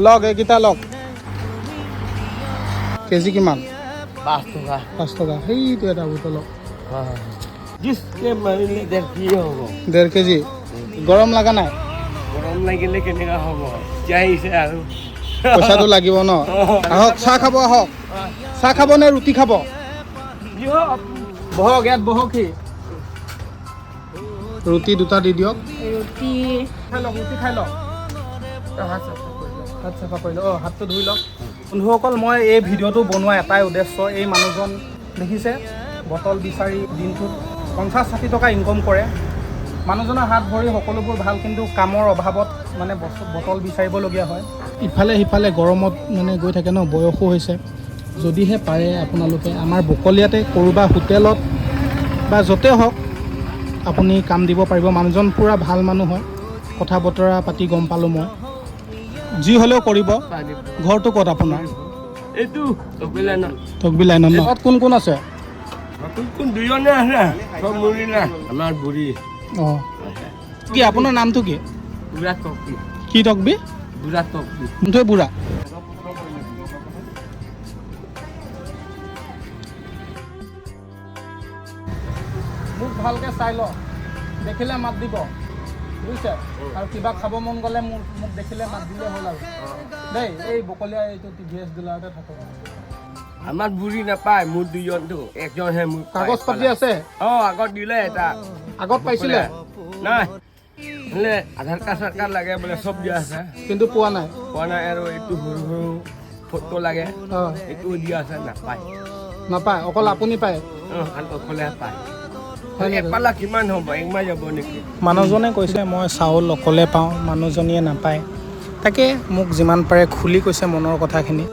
লওক এইকেইটা লওক কেজি কিমান 5 টকা 5 টকা সেইটো এটা বুটল লওক জিসকে মাৰিলে দেৰ কি হ'ব 1.5 কেজি গৰম লগা নাই গৰম লাগিলে কেনেকা হ'ব যাইছে আৰু পইচাটো লাগিব ন আহক চাহ খাব আহক চাহ খাব নে ৰুটি খাব বহক ইয়াত বহক সি ৰুটি দুটা দি দিয়ক ৰুটি খাই লওক ৰুটি খাই লওক হাত চাফা কৰি লওক হাতটো ধুই লওক বন্ধুসকল মই এই ভিডিঅ'টো বনোৱা এটাই উদ্দেশ্য এই মানুহজন দেখিছে বটল বিচাৰি দিনটোত 50-60 টকা ইনকম কৰে মানুহজনৰ হাত ভৰি সকলোবোৰ ভাল কিন্তু কামৰ অভাৱত মানে বটল বিচাৰিবলগীয়া হয় ইফালে সিফালে গৰমত মানে গৈ থাকে ন বয়সো হৈছে যদিহে পাৰে আপোনালোকে আমাৰ বকলিয়াতে ক'ৰবা হোটেলত বা য'তে হওক আপুনি কাম দিব পাৰিব মানুহজন পূৰা ভাল মানুহ হয় কথা বতৰা পাতি গম পালোঁ মই যি হ'লেও কৰিব ঘৰটো ক'ত আপোনাৰ এইটো তকবিলাইনত তকবিলাইনত ন কোন কোন আছে কোন দুজনে আছে সব মুৰি না আমাৰ বুঢ়ী অঁ কি আপোনাৰ নামটো কি বুঢ়া তকবি কি তকবি বুঢ়া তকবি মুঠে বুঢ়া মোক ভালকৈ চাই ল দেখিলে মাত দিব বুজিছে আৰু কিবা খাব মন গ'লে মোক দেখিলে মাত দিলে হ'ল আৰু দেই এই বকলীয়া এইটো TVS ডিলাৰতে থাকক আমাৰ বুঢ়ী নাপায় মোৰ দুজনটো একজনহে মোৰ কাগজ পাতি আছে আগত দিলে এটা আগত পাইছিলে নাই বোলে আধাৰ কাৰ্ড চাৰ্ট লাগে বোলে চব দিয়া আছে কিন্তু পোৱা নাই পোৱা নাই আৰু এইটো সৰু সৰু ফটো লাগে অঁ এইটো দিয়া আছে নাপায় নাপায় অকল আপুনি পায় অকলে পায় এপালা কিমান হ'ব একমাহ যাব নেকি মানুহজনে কৈছে মই চাউল অকলে পাওঁ মানুহজনীয়ে নাপায় তাকে মোক যিমান পাৰে খুলি কৈছে মনৰ কথাখিনি